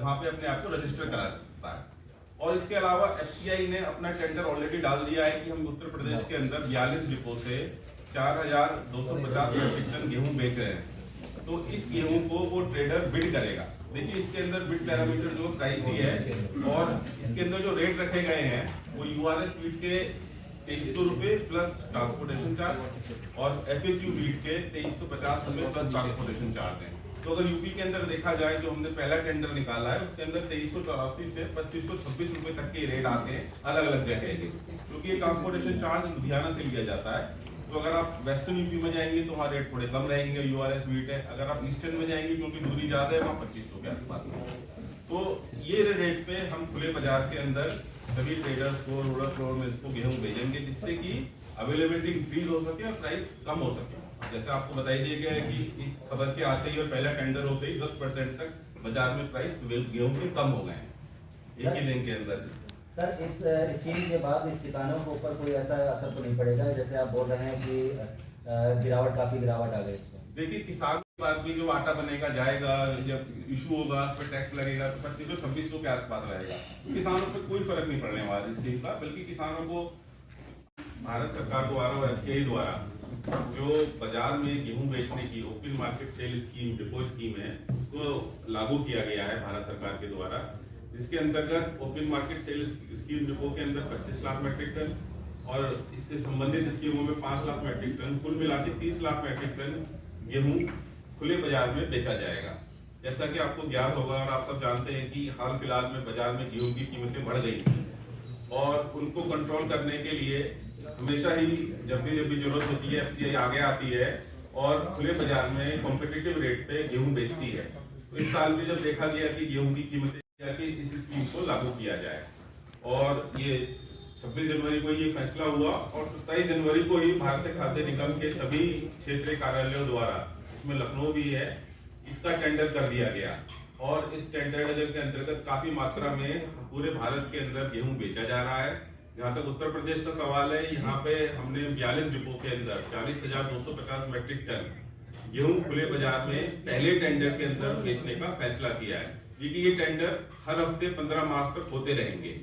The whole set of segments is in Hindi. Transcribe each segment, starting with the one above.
वहां पे अपने आप को रजिस्टर करा सकता है। और इसके अलावा एफसीआई ने अपना टेंडर ऑलरेडी डाल दिया है कि हम उत्तर प्रदेश के अंदर 42 डिपो से 4250 मीट्रिक टन गेहूं बेच रहे हैं। तो इस गेहूं को वो ट्रेडर बिड करेगा। देखिए इसके अंदर बिड पैरामीटर जो प्राइस ही है, और इसके अंदर जो रेट रखे गए हैं वो यूआरएस वीट के 2300 रुपए प्लस ट्रांसपोर्टेशन चार्ज और एफएक्यू वीट के 2350 रुपए प्लस ट्रांसपोर्टेशन चार्ज है। तो अगर यूपी के अंदर देखा जाए, जो हमने पहला टेंडर निकाला है उसके अंदर 2384 से 2526 रुपए तक के रेट आते हैं अलग अलग जगह के, क्योंकि ये ट्रांसपोर्टेशन चार्ज लुधियाना से लिया जाता है। तो अगर आप वेस्टर्न यूपी में जाएंगे तो वहाँ रेट थोड़े कम रहेंगे, यूआरएस वीट है। अगर आप ईस्टर्न में जाएंगे क्योंकि दूरी ज्यादा है, वहाँ 2500 के आसपास है। तो ये रेट पे हम खुले बाजार के अंदर सभी ट्रेडर्स को, रूरल फ्लोर में इसको गेहूं भेजेंगे, जिससे कि अवेलेबिलिटी इंक्रीज हो सके और प्राइस कम हो सके। जैसे आपको बताई दिया गया है कि इस खबर के आते ही और पहला टेंडर होते ही 10% तक बाजार में प्राइस गेहूं के कम हो गए हैं एक ही दिन के अंदर। सर, इस स्कीम के बाद इस किसानों के ऊपर कोई ऐसा असर तो नहीं पड़ेगा, जैसे आप बोल रहे हैं कि काफी गिरावट आ गई इसमें? देखिए किसान के बाद भी जो आटा बनेगा जाएगा, जब इशू होगा उस पर टैक्स लगेगा तो 2500 के आसपास रहेगा। किसानों पर कोई फर्क नहीं पड़ने वाला इस स्कीम का, बल्कि किसानों को भारत सरकार द्वारा और एफसीआई द्वारा जो बाजार में गेहूं बेचने की open market sale scheme, depot scheme है, उसको लागू किया गया है भारत सरकार के द्वारा, जिसके अंतर्गत open market sale scheme depot के अंदर 25 लाख मीट्रिक टन और इससे संबंधित स्कीमों में 5 लाख मीट्रिक टन, कुल मिला के 30 लाख मीट्रिक टन गेहूं खुले बाजार में बेचा जाएगा। जैसा कि आपको ज्ञात होगा और आप सब जानते हैं कि हाल फिलहाल में बाजार में गेहूं की कीमतें बढ़ गई थी, और उनको कंट्रोल करने के लिए हमेशा ही जब भी जरूरत होती है एफसीआई आगे आती है और खुले बाजार में कॉम्पिटिटिव रेट पे गेहूं बेचती है। तो इस साल भी जब देखा गया कि गेहूं की कीमतें कि इस स्कीम को लागू किया जाए, और ये 26 जनवरी को ये फैसला हुआ और 27 जनवरी को ही भारतीय खाद्य निगम के सभी क्षेत्रीय कार्यालयों द्वारा, इसमें लखनऊ भी है, इसका टेंडर कर दिया गया। और इस टेंडर के अंतर्गत काफी मात्रा में पूरे भारत के अंदर गेहूं बेचा जा रहा है। जहाँ तक उत्तर प्रदेश का सवाल है, यहाँ पे हमने 42 डिपो के अंदर 40,250 मीट्रिक टन गेहूं खुले बाजार में पहले टेंडर के अंदर बेचने का फैसला किया है। ये टेंडर हर हफ्ते 15 मार्च तक होते रहेंगे,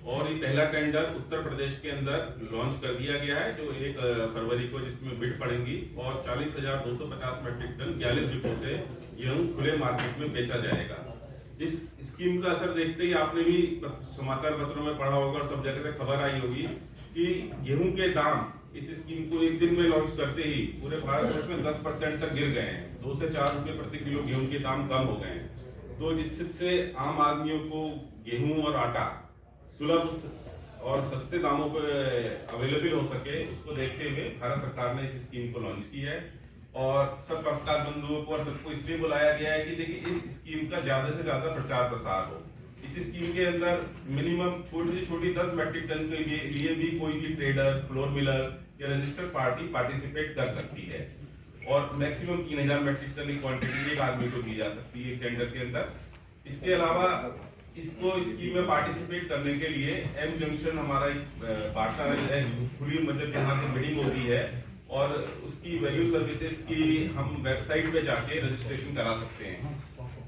और ये पहला टेंडर उत्तर प्रदेश के अंदर लॉन्च कर दिया गया है जो 1 फरवरी को, जिसमें बिड पड़ेंगी और 40,250 मीट्रिक टन 42 डिपो से गेहूं खुले मार्केट में बेचा जाएगा। इस स्कीम का असर देखते ही आपने भी समाचार पत्रों में पढ़ा होगा और सब जगह से खबर आई होगी कि गेहूं के दाम इस स्कीम को एक दिन में लॉन्च करते ही पूरे भारत में 10% तक गिर गए हैं। 2 से 4 रुपए प्रति किलो गेहूं के दाम कम हो गए हैं। तो जिससे आम आदमियों को गेहूं और आटा सुलभ और सस्ते दामों पर अवेलेबल हो सके, उसको देखते हुए भारत सरकार ने इस स्कीम को लॉन्च की है। और सब पत्रकार बंधुओं को और सबको इसलिए बुलाया गया है कि देखिए इस स्कीम का ज्यादा से ज्यादा प्रचार प्रसार हो। इस स्कीम के अंदर मिनिमम छोटी से छोटी 10 मीट्रिक टन के लिए भी कोई भी ट्रेडर, फ्लोर मिलर या रजिस्टर्ड पार्टी पार्टिसिपेट कर सकती है, और मैक्सिमम 3000 मीट्रिक टन की क्वांटिटी एक आदमी को दी जा सकती है टेंडर के अंदर। इसके अलावा इसको स्कीम में पार्टिसिपेट करने के लिए एम जंक्शन हमारा एक बाटा है खुली, मतलब यहाँ से बिडिंग होती है और उसकी वैल्यू सर्विसेज की हम वेबसाइट पे जाके रजिस्ट्रेशन करा सकते हैं।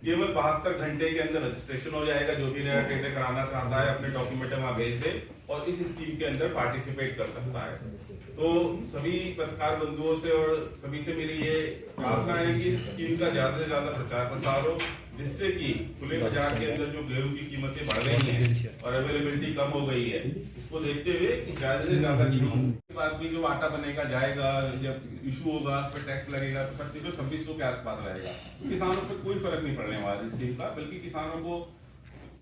केवल 72 घंटे के अंदर रजिस्ट्रेशन हो जाएगा। जो भी नया ट्रेडर कराना चाहता है अपने डॉक्यूमेंट वहां भेज दे और इस स्कीम के अंदर पार्टिसिपेट कर सकता है। तो सभी पत्रकार बंधुओं से और सभी से मेरी ये प्रार्थना है कि इस स्कीम का ज्यादा से ज्यादा प्रचार प्रसार हो, जिससे कि खुले बाजार के अंदर जो गेहूं की कीमतें बढ़ गई हैं और अवेलेबिलिटी कम हो गई है, इसको देखते हुए कि ज्यादा से ज्यादा गेहूं के बाद भी जो आटा बनेगा जाएगा, जब इशू होगा उस पर टैक्स लगेगा तो 2500 के आसपास रहेगा। किसानों पर कोई फर्क नहीं पड़ने वाला इस स्कीम का, बल्कि किसानों को